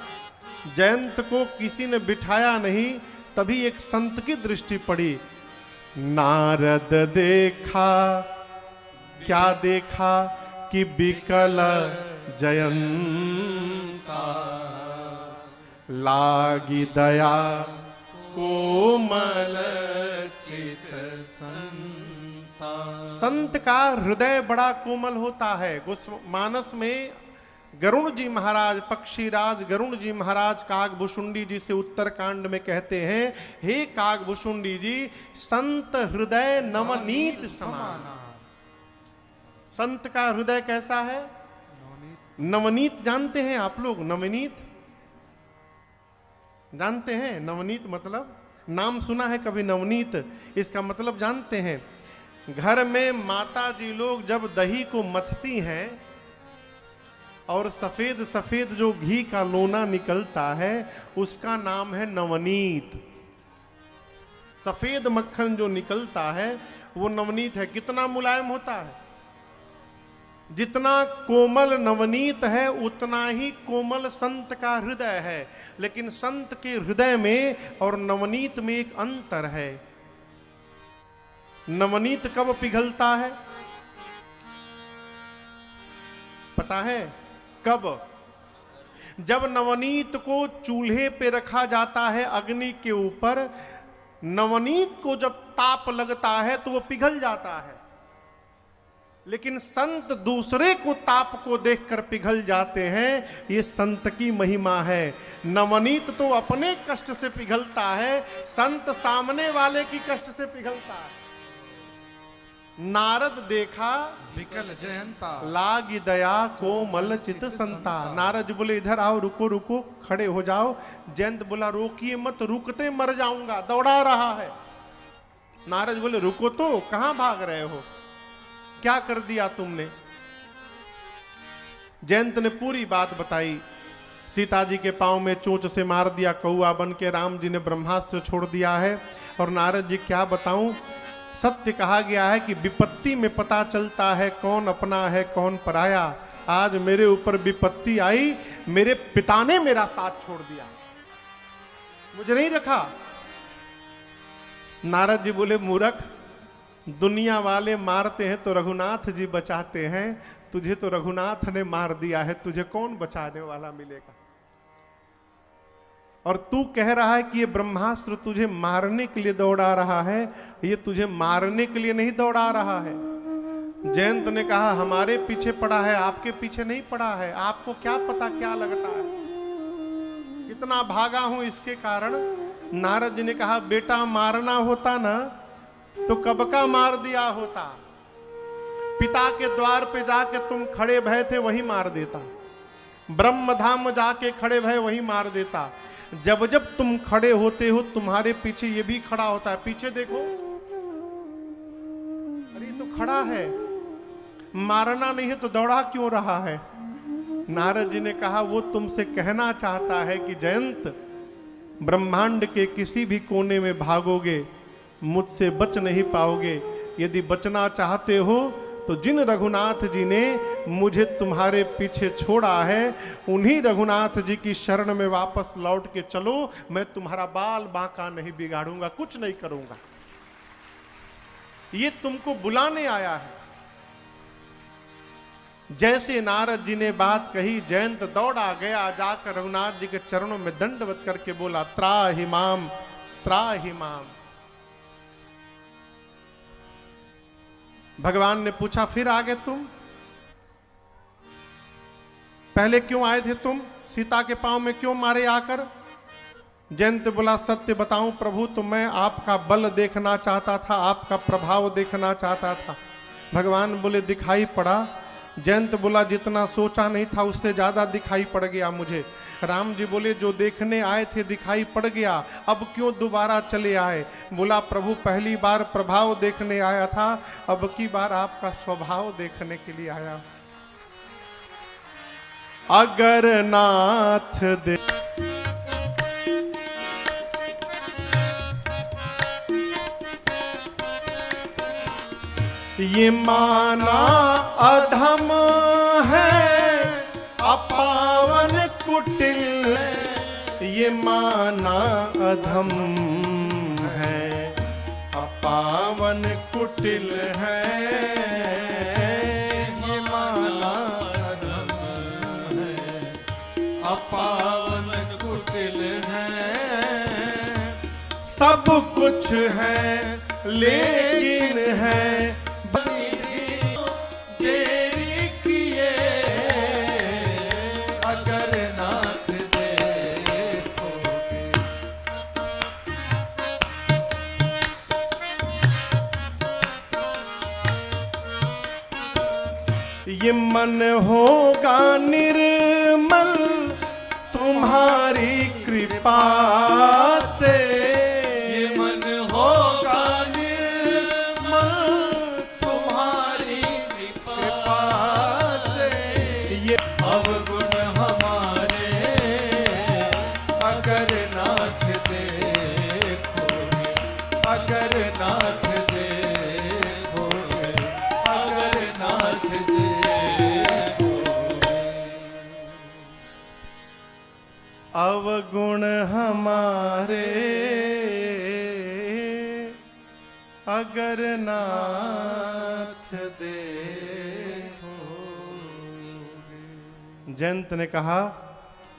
जयंत को किसी ने बिठाया नहीं, तभी एक संत की दृष्टि पड़ी। नारद देखा, क्या देखा कि बिकल जयंता, लागी दया कोमल चित संता। संत का हृदय बड़ा कोमल होता है। मानस में गरुण जी महाराज, पक्षीराज गरुण जी महाराज कागभुषुंडी जी से उत्तरकांड में कहते हैं, हे कागभुषुंडी जी, संत हृदय नवनीत समाना। संत का हृदय कैसा है? नवनीत जानते हैं आप लोग? नवनीत जानते हैं? नवनीत मतलब नाम सुना है कभी? नवनीत इसका मतलब जानते हैं? घर में माता जी लोग जब दही को मथती हैं और सफेद सफेद जो घी का लोना निकलता है, उसका नाम है नवनीत। सफेद मक्खन जो निकलता है वो नवनीत है। कितना मुलायम होता है? जितना कोमल नवनीत है, उतना ही कोमल संत का हृदय है। लेकिन संत के हृदय में और नवनीत में एक अंतर है। नवनीत कब पिघलता है पता है? कब? जब नवनीत को चूल्हे पे रखा जाता है अग्नि के ऊपर, नवनीत को जब ताप लगता है तो वो पिघल जाता है। लेकिन संत दूसरे को ताप को देखकर पिघल जाते हैं। ये संत की महिमा है। नवनीत तो अपने कष्ट से पिघलता है, संत सामने वाले की कष्ट से पिघलता है। नारद देखा बिकल जयंता, लागी दया कोमल चित संता। नारद बोले इधर आओ, रुको रुको, खड़े हो जाओ। जयंत बोला रोकिए मत, रुकते मर जाऊंगा, दौड़ा रहा है। नारद बोले रुको तो, कहां भाग रहे हो, क्या कर दिया तुमने? जयंत ने पूरी बात बताई। सीता जी के पांव में चोंच से मार दिया कौआ बन के, राम जी ने ब्रह्मास्त्र छोड़ दिया है। और नारद जी क्या बताऊं, सत्य कहा गया है कि विपत्ति में पता चलता है कौन अपना है कौन पराया। आज मेरे ऊपर विपत्ति आई, मेरे पिता ने मेरा साथ छोड़ दिया, मुझे नहीं रखा। नारद जी बोले मूर्ख, दुनिया वाले मारते हैं तो रघुनाथ जी बचाते हैं, तुझे तो रघुनाथ ने मार दिया है, तुझे कौन बचाने वाला मिलेगा? और तू कह रहा है कि ये ब्रह्मास्त्र तुझे मारने के लिए दौड़ा रहा है। ये तुझे मारने के लिए नहीं दौड़ा रहा है। जयंत ने कहा हमारे पीछे पड़ा है, आपके पीछे नहीं पड़ा है। आपको क्या पता क्या लगता है, कितना भागा हूं इसके कारण। नारद जी ने कहा बेटा मारना होता ना तो कब का मार दिया होता। पिता के द्वार पे जाके तुम खड़े भय थे, वही मार देता। ब्रह्मधाम जाके खड़े भय, वही मार देता। जब जब तुम खड़े होते हो तुम्हारे पीछे ये भी खड़ा होता है। पीछे देखो, अरे तो खड़ा है, मारना नहीं है तो दौड़ा क्यों रहा है? नारद जी ने कहा वो तुमसे कहना चाहता है कि जयंत, ब्रह्मांड के किसी भी कोने में भागोगे मुझसे बच नहीं पाओगे। यदि बचना चाहते हो तो जिन रघुनाथ जी ने मुझे तुम्हारे पीछे छोड़ा है, उन्हीं रघुनाथ जी की शरण में वापस लौट के चलो। मैं तुम्हारा बाल बांका नहीं बिगाड़ूंगा, कुछ नहीं करूंगा। ये तुमको बुलाने आया है। जैसे नारद जी ने बात कही, जयंत दौड़ा गया, जाकर रघुनाथ जी के चरणों में दंडवत करके बोला त्राहि माम, त्राहि माम। भगवान ने पूछा फिर आ गए तुम? पहले क्यों आए थे तुम? सीता के पांव में क्यों मारे आकर? जयंत बोला सत्य बताऊं प्रभु, तो मैं आपका बल देखना चाहता था, आपका प्रभाव देखना चाहता था। भगवान बोले दिखाई पड़ा जयंत बोला जितना सोचा नहीं था उससे ज्यादा दिखाई पड़ गया मुझे। राम जी बोले जो देखने आए थे दिखाई पड़ गया, अब क्यों दोबारा चले आए? बोला प्रभु पहली बार प्रभाव देखने आया था, अब की बार आपका स्वभाव देखने के लिए आया। अगर नाथ दे ये माना अधम है अपावन कुटिल, ये माना अधम है अपावन कुटिल है, ये माना अधम है अपावन कुटिल है। सब कुछ है लेकिन है देरी किए अगर नाथ देखोगे। ये मन होगा निर्मल तुम्हारी कृपा से, ये मन होगा निर्मल तुम्हारी कृपा से। ये अवगुण हमारे अगर नाथ देखोगे, अगर नाथ देखोगे, अगर नाथ देखोगे। अवगुण हमारे अगर नाथ देखोगे। जयंत ने कहा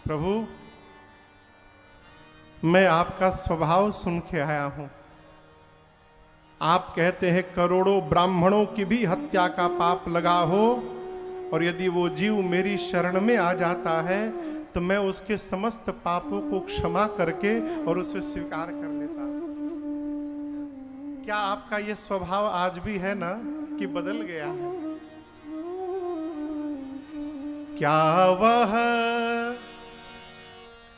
प्रभु मैं आपका स्वभाव सुन के आया हूं। आप कहते हैं करोड़ों ब्राह्मणों की भी हत्या का पाप लगा हो और यदि वो जीव मेरी शरण में आ जाता है तो मैं उसके समस्त पापों को क्षमा करके और उसे स्वीकार कर लेता हूं। क्या आपका यह स्वभाव आज भी है ना कि बदल गया है? क्या वह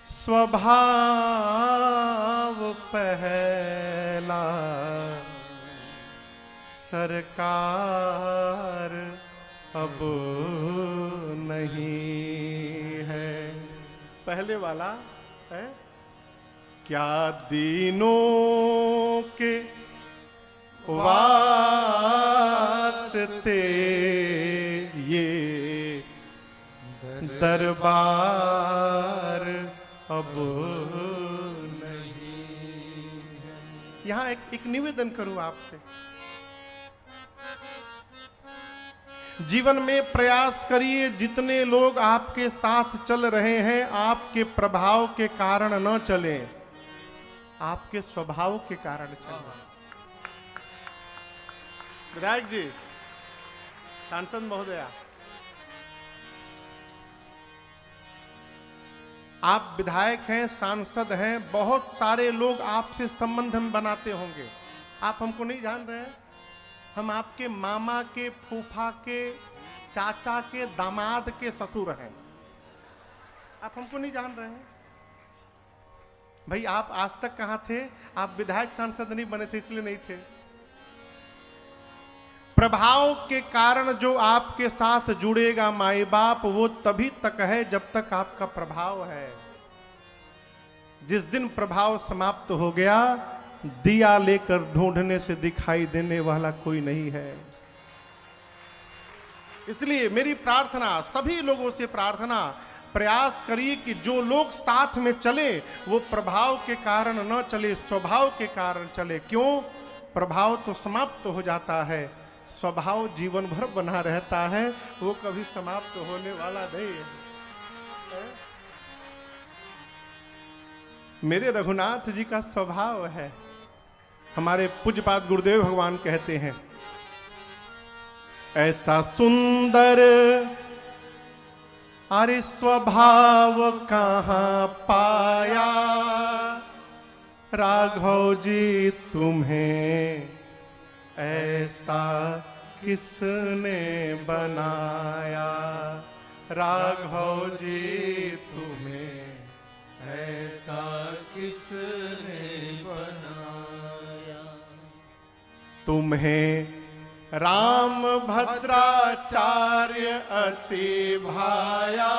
स्वभाव पहला सरकार अब नहीं है? पहले वाला है क्या दीनों के वास्ते ये दरबार अब नहीं है। यहां एक निवेदन करूं आपसे, जीवन में प्रयास करिए जितने लोग आपके साथ चल रहे हैं आपके प्रभाव के कारण न चले, आपके स्वभाव के कारण चले। विधायक जी, सांसद महोदया, आप विधायक हैं, सांसद हैं, बहुत सारे लोग आपसे संबंध हम बनाते होंगे। आप हमको नहीं जान रहे हैं, हम आपके मामा के, फूफा के, चाचा के, दामाद के ससुर हैं। आप हमको नहीं जान रहे हैं भाई। आप आज तक कहां थे? आप विधायक सांसद नहीं बने थे इसलिए नहीं थे। प्रभाव के कारण जो आपके साथ जुड़ेगा माई बाप, वो तभी तक है जब तक आपका प्रभाव है। जिस दिन प्रभाव समाप्त हो गया, दिया लेकर ढूंढने से दिखाई देने वाला कोई नहीं है। इसलिए मेरी प्रार्थना, सभी लोगों से प्रार्थना, प्रयास करिए कि जो लोग साथ में चले वो प्रभाव के कारण न चले, स्वभाव के कारण चले। क्यों? प्रभाव तो समाप्त हो जाता है, स्वभाव जीवन भर बना रहता है, वो कभी समाप्त होने वाला नहीं है। मेरे रघुनाथ जी का स्वभाव है। हमारे पूज्यपाद गुरुदेव भगवान कहते हैं, ऐसा सुंदर अरे स्वभाव कहां पाया राघव जी तुम्हें, ऐसा किसने बनाया, राघव जी तुम्हें ऐसा किसने बनाया। तुम्हें राम भद्राचार्य अति भाया,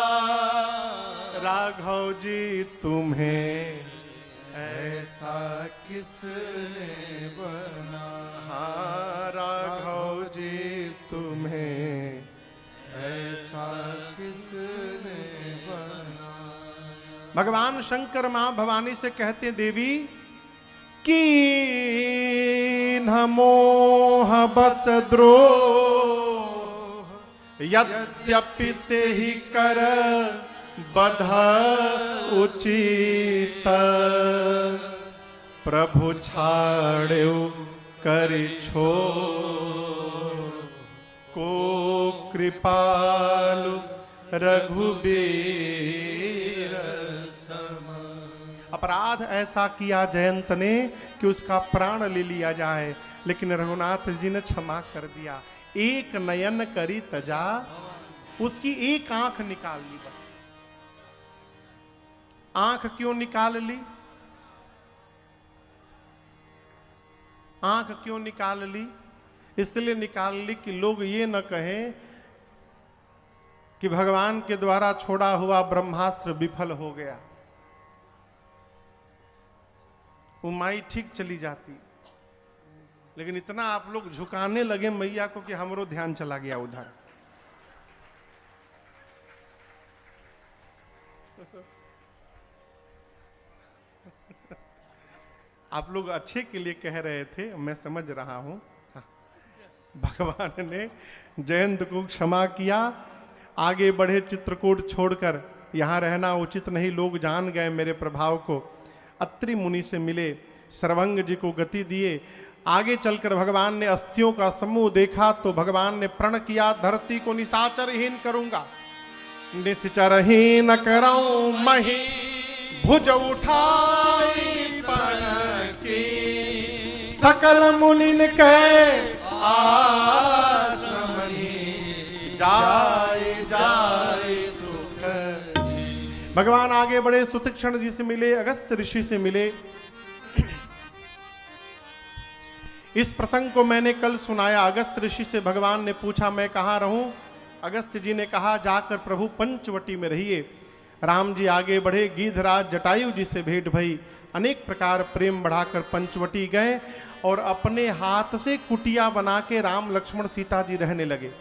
राघव जी तुम्हें ऐसा किसने बनाया। हाँ, राघव जी तुम्हें ऐसा किसने बनाया। भगवान शंकर मां भवानी से कहते, देवी की मोह बस द्रोह, यद्यपि ते ही कर बध उचित, प्रभु छाड़ो करि छो को कृपालु रघुबीर सम। अपराध ऐसा किया जयंत ने कि उसका प्राण ले लिया जाए, लेकिन रघुनाथ जी ने क्षमा कर दिया। एक नयन करी तजा, उसकी एक आंख निकाल ली बस। आंख क्यों निकाल ली? आंख क्यों निकाल ली? इसलिए निकाल ली कि लोग ये न कहें कि भगवान के द्वारा छोड़ा हुआ ब्रह्मास्त्र विफल हो गया। उमाई ठीक चली जाती, लेकिन इतना आप लोग झुकाने लगे मैया को कि हमरो ध्यान चला गया उधर। आप लोग अच्छे के लिए कह रहे थे, मैं समझ रहा हूं। हाँ। भगवान ने जयंत को क्षमा किया, आगे बढ़े चित्रकूट छोड़कर। यहां रहना उचित नहीं, लोग जान गए मेरे प्रभाव को। अत्रि मुनि से मिले, सर्वंग जी को गति दिए। आगे चलकर भगवान ने अस्थियों का समूह देखा तो भगवान ने प्रण किया, धरती को निशाचरहीन करूंगा, निश्चरहीन कराऊं मही, भुज उठाई पन की, सकल मुनिन के आसमनी, जाए जाए सुख। भगवान आगे बढ़े, सुतीक्षण जी से मिले, अगस्त ऋषि से मिले। इस प्रसंग को मैंने कल सुनाया। अगस्त ऋषि से भगवान ने पूछा मैं कहाँ रहूं? अगस्त जी ने कहा जाकर प्रभु पंचवटी में रहिए। राम जी आगे बढ़े, गीधराज जटायु जी से भेंट भई। अनेक प्रकार प्रेम बढ़ाकर पंचवटी गए और अपने हाथ से कुटिया बना के राम लक्ष्मण सीता जी रहने लगे।